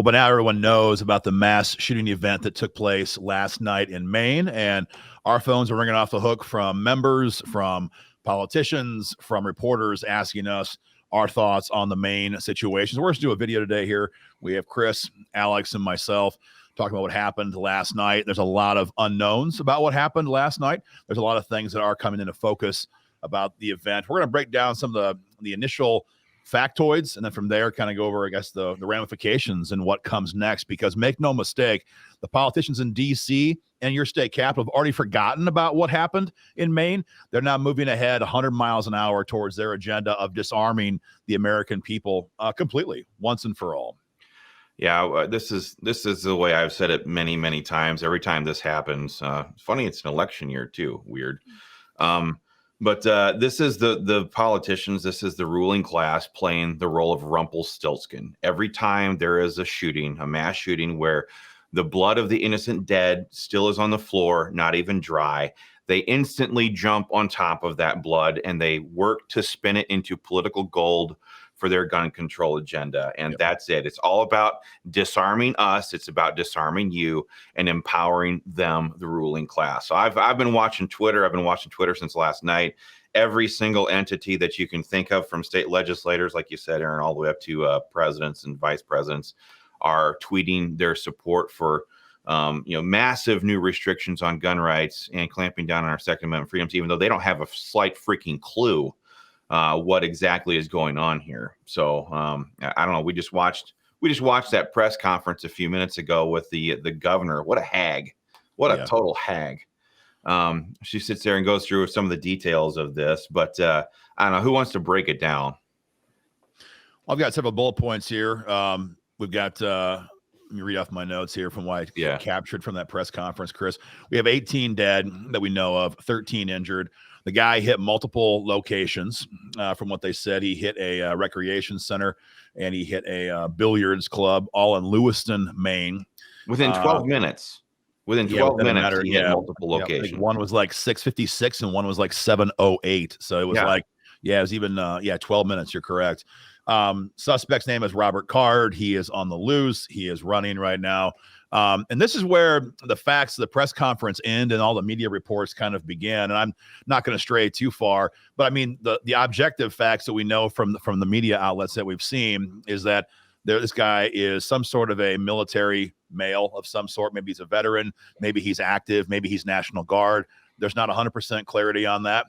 Well, but now everyone knows about the mass shooting event that took place last night in Maine, and our phones are ringing off the hook from members, from politicians, from reporters asking us our thoughts on the Maine situation. So we're going to do a video today here. We have Chris, Alex, and myself talking about what happened last night. There's a lot of unknowns about what happened last night. There's a lot of things that are coming into focus about the event. We're going to break down some of the initial factoids, and then from there kind of go over, I guess, the ramifications and what comes next, because make no mistake, the politicians in D.C. and your state capital have already forgotten about what happened in Maine. They're now moving ahead 100 miles an hour towards their agenda of disarming the American people completely, once and for all. Yeah, this is the way I've said it many, many times. Every time this happens, funny, it's an election year too. Weird. But this is the politicians, this is the ruling class playing the role of Rumpelstiltskin. Every time there is a shooting, a mass shooting where the blood of the innocent dead still is on the floor, not even dry, they instantly jump on top of that blood and they work to spin it into political gold for their gun control agenda. And that's it. It's all about disarming us. It's about disarming you and empowering them, the ruling class. So I've been watching Twitter. I've been watching Twitter since last night. Every single entity that you can think of, from state legislators, like you said, Aaron, all the way up to presidents and vice presidents, are tweeting their support for massive new restrictions on gun rights and clamping down on our Second Amendment freedoms, even though they don't have a slight freaking clue what exactly is going on here. So I don't know. We just watched that press conference a few minutes ago with the governor. What a hag! What a total hag! She sits there and goes through some of the details of this, but I don't know who wants to break it down. Well, I've got several bullet points here. We've got. Let me read off my notes here from what I captured from that press conference, Chris. We have 18 dead that we know of, 13 injured. The guy hit multiple locations. From what they said, he hit a recreation center and he hit a billiards club, all in Lewiston, Maine. Within 12 minutes. Within 12 minutes, he hit multiple locations. Like one was like 6:56 and one was like 7:08. So it was it was even 12 minutes. You're correct. Suspect's name is Robert Card. He is on the loose. He is running right now. And this is where the facts of the press conference end and all the media reports kind of begin. And I'm not going to stray too far, but I mean, the objective facts that we know from the media outlets that we've seen is that this guy is some sort of a military male of some sort. Maybe he's a veteran. Maybe he's active. Maybe he's National Guard. There's not 100% clarity on that.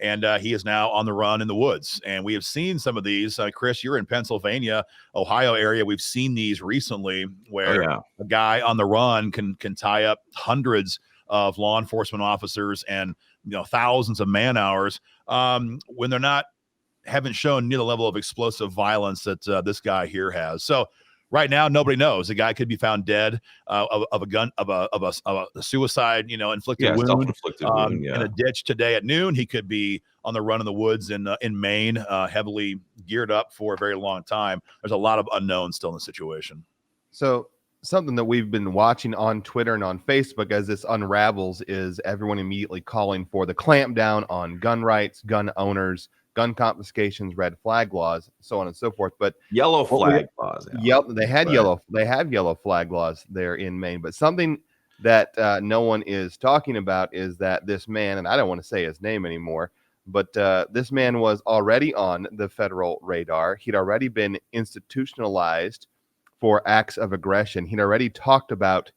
And he is now on the run in the woods. And we have seen some of these. Chris, you're in Pennsylvania, Ohio area. We've seen these recently where a guy on the run can tie up hundreds of law enforcement officers and thousands of man hours when they're haven't shown near the level of explosive violence that this guy here has. So right now, nobody knows. The guy could be found dead of a suicide, inflicted wound, self-inflicted wound in a ditch today at noon. He could be on the run in the woods in Maine, heavily geared up for a very long time. There's a lot of unknowns still in the situation. So something that we've been watching on Twitter and on Facebook as this unravels is everyone immediately calling for the clampdown on gun rights, gun owners, gun confiscations, red flag laws, so on and so forth. But yellow flag laws. They have yellow flag laws there in Maine. But something that no one is talking about is that this man, and I don't want to say his name anymore, but this man was already on the federal radar. He'd already been institutionalized for acts of aggression. He'd already talked about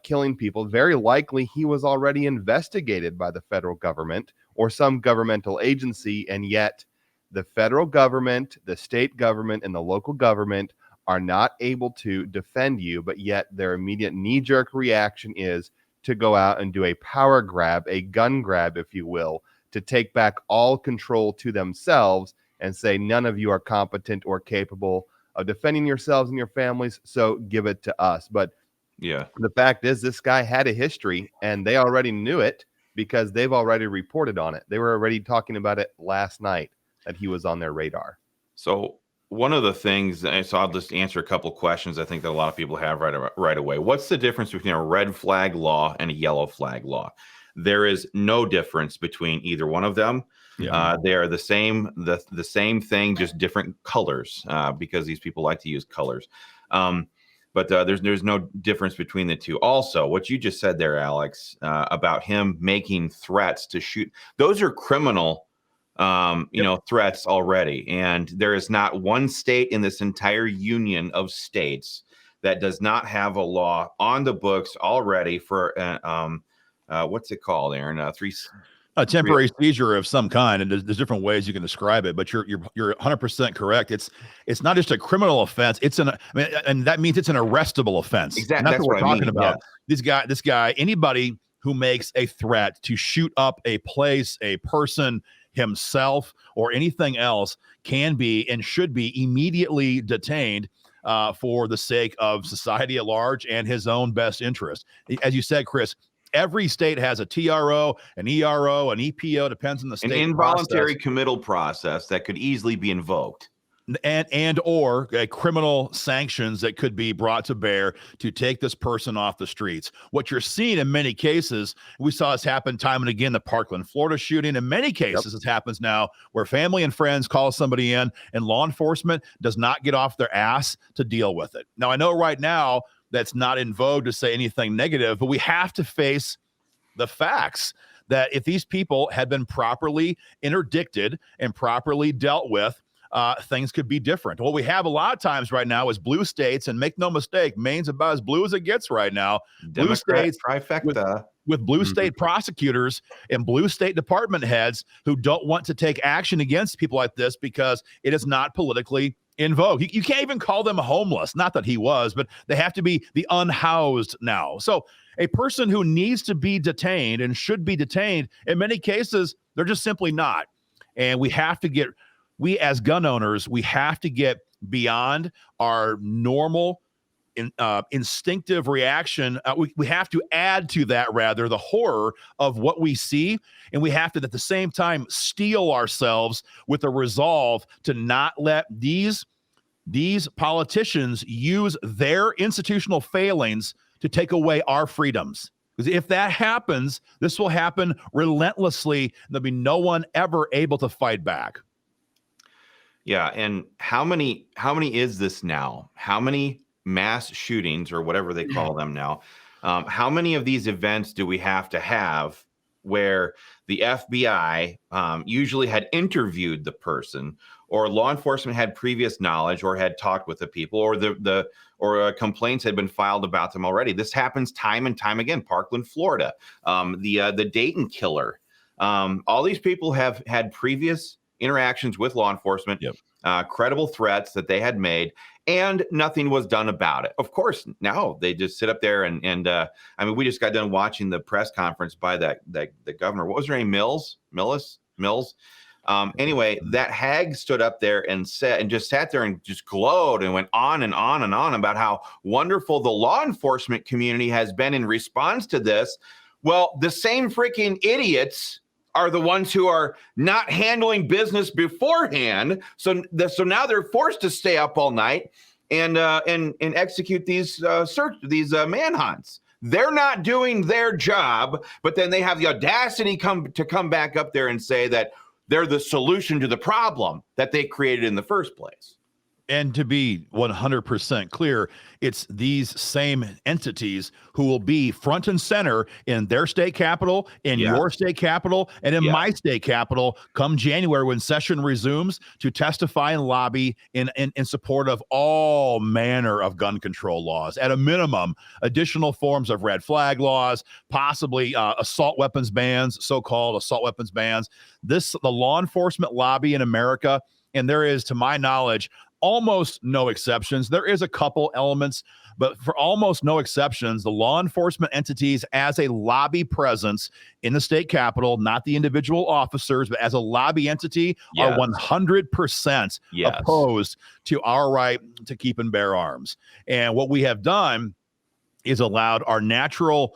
killing people. Very likely he was already investigated by the federal government or some governmental agency, and yet the federal government, the state government, and the local government are not able to defend you, but yet their immediate knee-jerk reaction is to go out and do a power grab, a gun grab, if you will, to take back all control to themselves and say none of you are competent or capable of defending yourselves and your families, so give it to us. But the fact is, this guy had a history, and they already knew it, because they've already reported on it. They were already talking about it last night, that he was on their radar. So one of the things, so I'll just answer a couple of questions I think that a lot of people have right away. What's the difference between a red flag law and a yellow flag law? There is no difference between either one of them. They are the same thing, just different colors, because these people like to use colors. But there's no difference between the two. Also, what you just said there, Alex, about him making threats to shoot, those are criminal, threats already. And there is not one state in this entire union of states that does not have a law on the books already for, what's it called, Aaron? A temporary seizure of some kind, and there's different ways you can describe it, but you're 100% correct. It's not just a criminal offense; and that means it's an arrestable offense. Exactly, and that's what we're talking about. Yeah. This guy, anybody who makes a threat to shoot up a place, a person, himself, or anything else can be and should be immediately detained for the sake of society at large and his own best interest. As you said, Chris. Every state has a TRO, an ERO, an EPO, depends on the state. An involuntary committal process that could easily be invoked. And or criminal sanctions that could be brought to bear to take this person off the streets. What you're seeing in many cases, we saw this happen time and again, the Parkland, Florida shooting. In many cases, It happens now where family and friends call somebody in and law enforcement does not get off their ass to deal with it. Now, I know right now, that's not in vogue to say anything negative, but we have to face the facts that if these people had been properly interdicted and properly dealt with, things could be different. What we have a lot of times right now is blue states, and make no mistake, Maine's about as blue as it gets right now. Blue states trifecta. With blue state prosecutors and blue state department heads who don't want to take action against people like this because it is not politically in vogue. You can't even call them homeless. Not that he was, but they have to be the unhoused now. So a person who needs to be detained and should be detained, in many cases, they're just simply not. And we as gun owners, we have to get beyond our normal instinctive reaction. We have to add to that, rather, the horror of what we see. And we have to, at the same time, steel ourselves with a resolve to not let these politicians use their institutional failings to take away our freedoms. Because if that happens, this will happen relentlessly. There'll be no one ever able to fight back. Yeah. And how many is this now? How many mass shootings, or whatever they call them now, how many of these events do we have to have where the FBI usually had interviewed the person, or law enforcement had previous knowledge, or had talked with the people, or complaints had been filed about them already? This happens time and time again. Parkland, Florida, the Dayton killer. All these people have had previous interactions with law enforcement, credible threats that they had made, and nothing was done about it. Of course, now they just sit up there and we just got done watching the press conference by the governor. What was her name? Mills. Anyway, that hag stood up there and just sat there and just glowed and went on and on and on about how wonderful the law enforcement community has been in response to this. Well, the same freaking idiots are the ones who are not handling business beforehand. So now they're forced to stay up all night and execute these manhunts. They're not doing their job, but then they have the audacity to come back up there and say that they're the solution to the problem that they created in the first place. And to be 100% clear, it's these same entities who will be front and center in their state capital, in your state capital, and in my state capital come January when session resumes to testify and lobby in support of all manner of gun control laws. At a minimum, additional forms of red flag laws, possibly assault weapons bans, so-called assault weapons bans. The law enforcement lobby in America, and there is, to my knowledge, almost no exceptions. There is a couple elements, but for almost no exceptions, the law enforcement entities as a lobby presence in the state capitol, not the individual officers, but as a lobby entity, are 100% opposed to our right to keep and bear arms. And what we have done is allowed our natural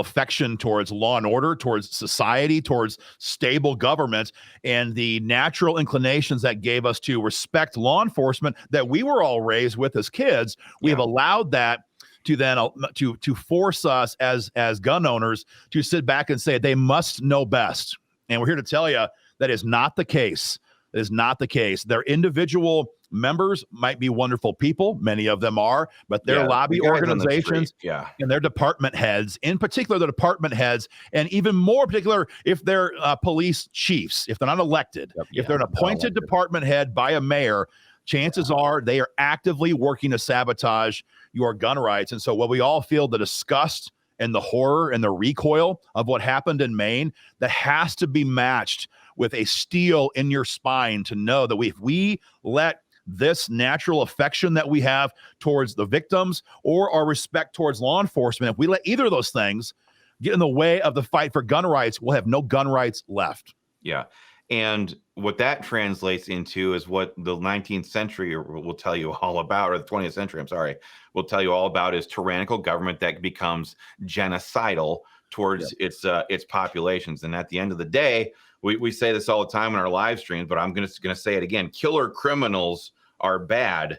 affection towards law and order, towards society, towards stable government, and the natural inclinations that gave us to respect law enforcement that we were all raised with as kids. We have allowed that to then to force us as gun owners to sit back and say they must know best. And we're here to tell you that is not the case. That is not the case. Their individual members might be wonderful people. Many of them are, but their lobby the guys on the organizations street, and their department heads, in particular, the department heads, and even more particular, if they're police chiefs, if they're not elected, if they're an appointed department head by a mayor, chances are they are actively working to sabotage your gun rights. And so while we all feel the disgust and the horror and the recoil of what happened in Maine, that has to be matched with a steel in your spine to know that if we let this natural affection that we have towards the victims or our respect towards law enforcement, if we let either of those things get in the way of the fight for gun rights, we'll have no gun rights left. Yeah. And what that translates into is what the 19th century will tell you all about, or the 20th century, I'm sorry, will tell you all about, is tyrannical government that becomes genocidal towards its populations. And at the end of the day, we say this all the time in our live streams, but I'm going to say it again. Killer criminals are bad.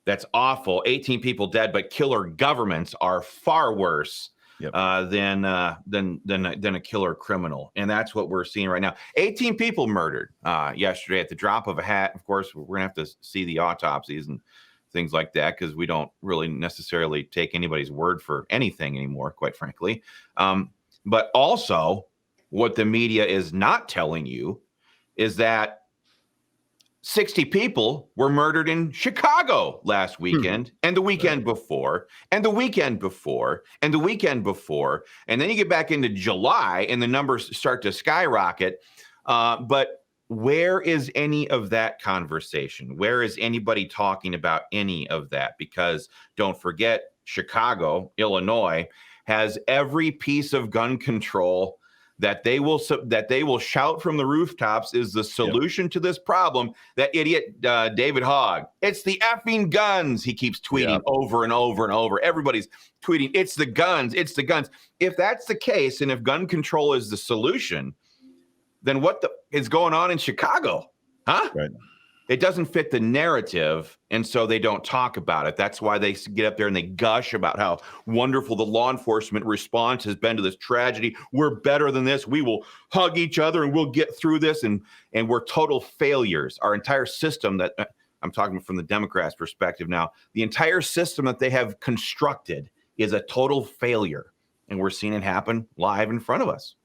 That's awful. 18 people dead, but killer governments are far worse than a killer criminal. And that's what we're seeing right now. 18 people murdered yesterday at the drop of a hat. Of course, we're going to have to see the autopsies and things like that, because we don't really necessarily take anybody's word for anything anymore, quite frankly. But also, what the media is not telling you is that 60 people were murdered in Chicago last weekend, and the weekend before, and the weekend before, and the weekend before. And then you get back into July and the numbers start to skyrocket. But where is any of that conversation? Where is anybody talking about any of that? Because don't forget, Chicago, Illinois, has every piece of gun control that they will shout from the rooftops is the solution to this problem. That idiot David Hogg. It's the effing guns. He keeps tweeting over and over and over. Everybody's tweeting, it's the guns. It's the guns. If that's the case, and if gun control is the solution, then what is going on in Chicago? Huh? Right. It doesn't fit the narrative, and so they don't talk about it. That's why they get up there and they gush about how wonderful the law enforcement response has been to this tragedy. We're better than this. We will hug each other and we'll get through this, and we're total failures. Our entire system, that I'm talking from the Democrats' perspective now, the entire system that they have constructed is a total failure, and we're seeing it happen live in front of us.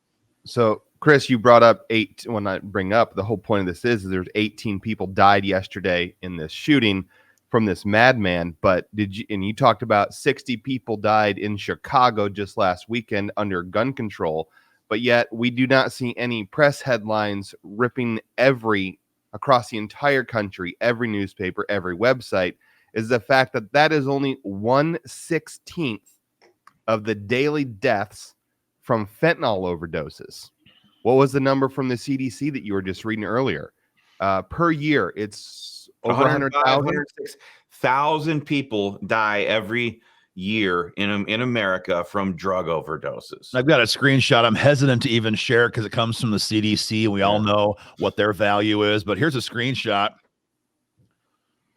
So, Chris, you brought up when I bring up the whole point of this is there's 18 people died yesterday in this shooting from this madman. But you talked about 60 people died in Chicago just last weekend under gun control. But yet we do not see any press headlines ripping across the entire country, every newspaper, every website, is the fact that is only 1/16 of the daily deaths from fentanyl overdoses. What was the number from the CDC that you were just reading earlier? Per year, it's over 100,000. 106,000 people die every year in America from drug overdoses. I've got a screenshot. I'm hesitant to even share because it comes from the CDC. We all know what their value is, but here's a screenshot.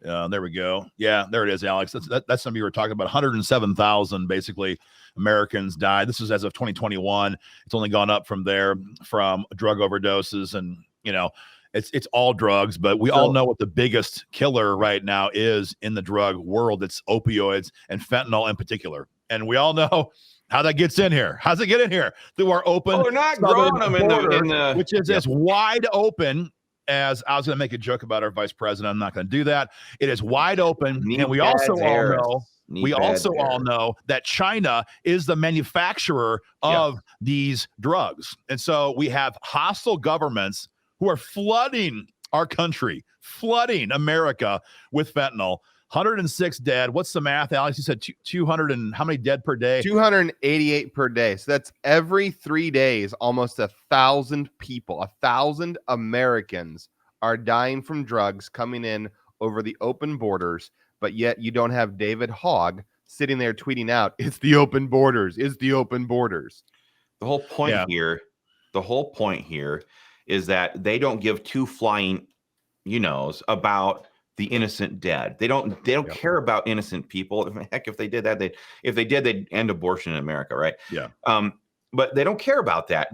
There we go. Yeah, there it is, Alex. That's something you were talking about. 107,000 basically Americans died. This is as of 2021. It's only gone up from there from drug overdoses, and it's all drugs. But we all know what the biggest killer right now is in the drug world. It's opioids and fentanyl in particular, and we all know how that gets in here. How's it get in here? Through our open, they're not growing them border, which is as wide open. As I was going to make a joke about our vice president, I'm not going to do that. It is wide open, and we also all know that China is the manufacturer of these drugs, and so we have hostile governments who are flooding our country, flooding America with fentanyl. 106 dead. What's the math, Alex? You said 200 and how many dead per day? 288 per day. So that's every 3 days, almost 1,000 people, 1,000 Americans are dying from drugs coming in over the open borders. But yet you don't have David Hogg sitting there tweeting out, "It's the open borders. It's the open borders." The whole point here is that they don't give two flying, about the innocent dead. They don't care about innocent people. Heck, if they did that, they'd end abortion in America, right? Yeah. But they don't care about that.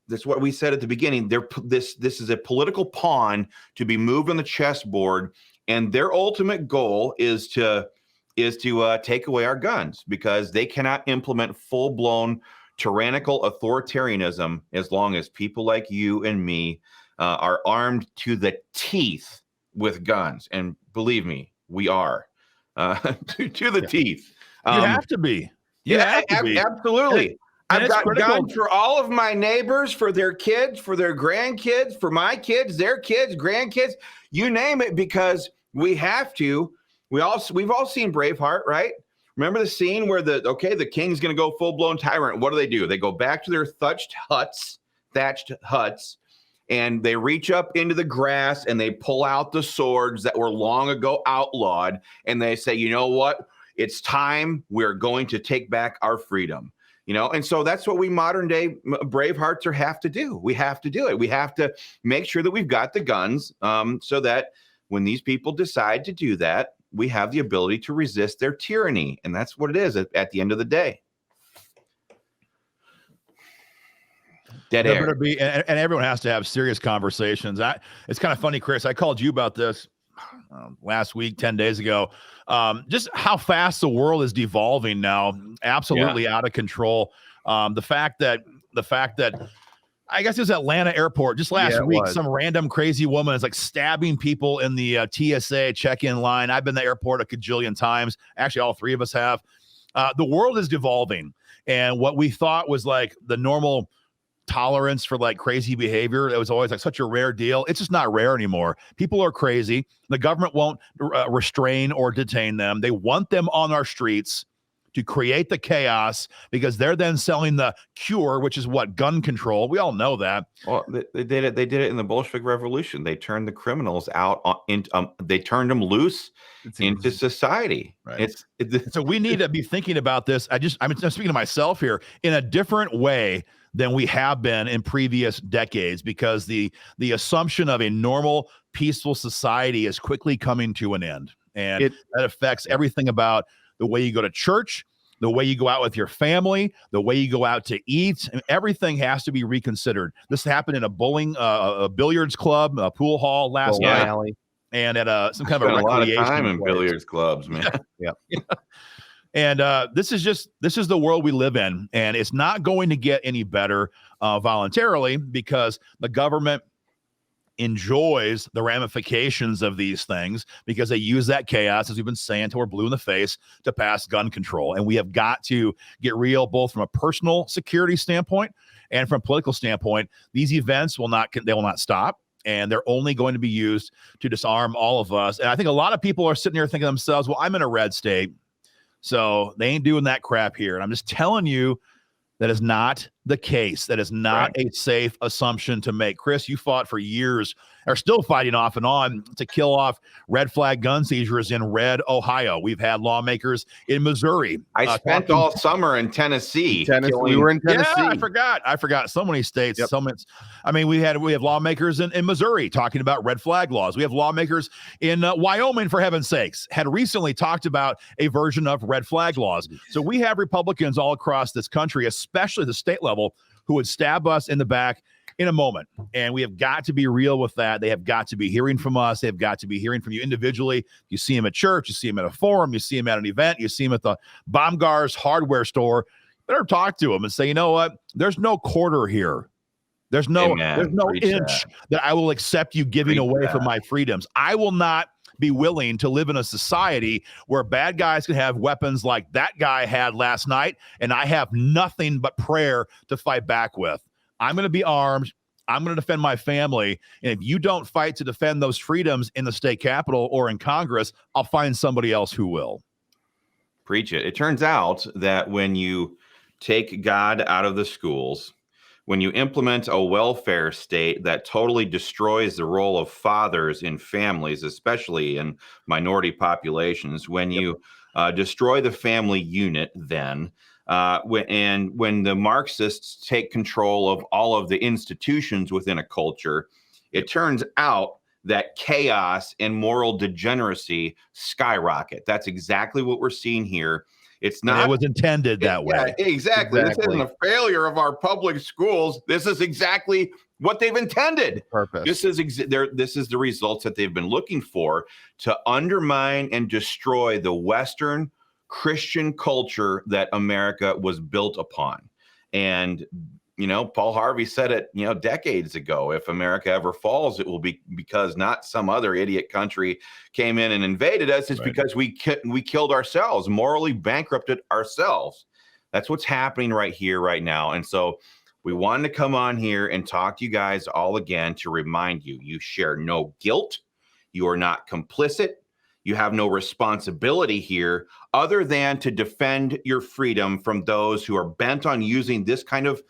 That's what we said at the beginning. This is a political pawn to be moved on the chessboard and their ultimate goal is to take away our guns, because they cannot implement full-blown tyrannical authoritarianism as long as people like you and me are armed to the teeth with guns. And believe me, we are to the teeth. You have to be. You have to be. Absolutely. And I've got critical. guns for all of my neighbors, for their kids, for their grandkids, for my kids, their kids, grandkids, you name it, because we have to. We've all seen Braveheart, right? Remember the scene where the king's going to go full-blown tyrant. What do? They go back to their thatched huts, and they reach up into the grass and they pull out the swords that were long ago outlawed, and they say, you know what? It's time. We're going to take back our freedom. And so that's what we modern day Bravehearts have to do. We have to do it. We have to make sure that we've got the guns so that when these people decide to do that, we have the ability to resist their tyranny. And that's what it is at the end of the day. Dead air. Better be, and everyone has to have serious conversations. It's kind of funny, Chris. I called you about this last week, 10 days ago. Just how fast the world is devolving now, absolutely out of control. The fact that I guess it was Atlanta airport just last week, some random crazy woman is like stabbing people in the TSA check-in line. I've been to the airport a cajillion times. Actually, all three of us have. The world is devolving, and what we thought was like the normal tolerance for like crazy behavior, it was always like such a rare deal. It's just not rare anymore. People are crazy. The government won't restrain or detain them. They want them on our streets to create the chaos, because they're then selling the cure, which is what? Gun control. We all know that. Well, they did it. They did it in the Bolshevik Revolution. They turned the criminals out. They turned them loose into society. Right. So we need to be thinking about this. I'm speaking to myself here in a different way than we have been in previous decades, because the assumption of a normal, peaceful society is quickly coming to an end, and that affects everything about the way you go to church, the way you go out with your family, the way you go out to eat. And everything has to be reconsidered. This happened in a billiards club, a pool hall last night, and at some kind of a recreation. A lot of time in billiards clubs, man. Yeah. And this is the world we live in, and it's not going to get any better voluntarily, because the government enjoys the ramifications of these things, because they use that chaos, as we've been saying, until we're blue in the face, to pass gun control. And we have got to get real, both from a personal security standpoint and from a political standpoint. These events will not stop, and they're only going to be used to disarm all of us. And I think a lot of people are sitting here thinking to themselves, well, I'm in a red state, so they ain't doing that crap here. And I'm just telling you, that is not the case. That is not a safe assumption to make. Chris, you fought for years, are still fighting off and on, to kill off red flag gun seizures in red Ohio. We've had lawmakers in Missouri. I spent all summer in Tennessee. We were in Tennessee. Yeah, I forgot. So many states. Yep. We have lawmakers in Missouri talking about red flag laws. We have lawmakers in Wyoming, for heaven's sakes, had recently talked about a version of red flag laws. So we have Republicans all across this country, especially the state level, who would stab us in the back in a moment. And we have got to be real with that. They have got to be hearing from us. They've got to be hearing from you individually. You see them at church, you see them at a forum, you see them at an event, you see them at the Baumgar's hardware store. Better talk to them and say, you know what? There's no quarter here. There's no inch that I will accept you giving away for my freedoms. I will not be willing to live in a society where bad guys can have weapons like that guy had last night, and I have nothing but prayer to fight back with. I'm going to be armed. I'm going to defend my family. And if you don't fight to defend those freedoms in the state capitol or in Congress, I'll find somebody else who will. Preach it. It turns out that when you take God out of the schools, when you implement a welfare state that totally destroys the role of fathers in families, especially in minority populations, when you destroy the family unit, then when the Marxists take control of all of the institutions within a culture, it turns out that chaos and moral degeneracy skyrocket. That's exactly what we're seeing here. It's not. It was intended that way. Exactly. This isn't a failure of our public schools. This is exactly what they've intended. Purpose. This is the results that they've been looking for, to undermine and destroy the Western Christian culture that America was built upon. And Paul Harvey said it, decades ago. If America ever falls, it will be because not some other idiot country came in and invaded us. It's because we killed ourselves, morally bankrupted ourselves. That's what's happening right here, right now. And so we wanted to come on here and talk to you guys all again to remind you, you share no guilt. You are not complicit. You have no responsibility here other than to defend your freedom from those who are bent on using these kind of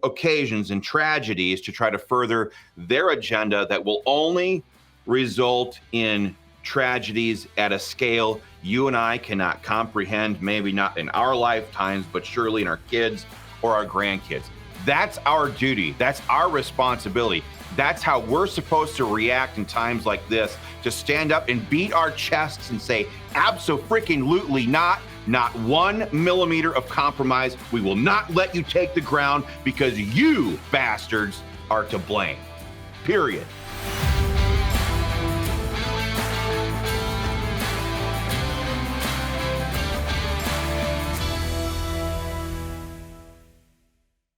occasions and tragedies to try to further their agenda that will only result in tragedies at a scale you and I cannot comprehend, maybe not in our lifetimes, but surely in our kids or our grandkids. That's our duty. That's our responsibility. That's how we're supposed to react in times like this, to stand up and beat our chests and say, abso-freaking-lutely not 1 millimeter of compromise. We will not let you take the ground because you bastards are to blame. Period.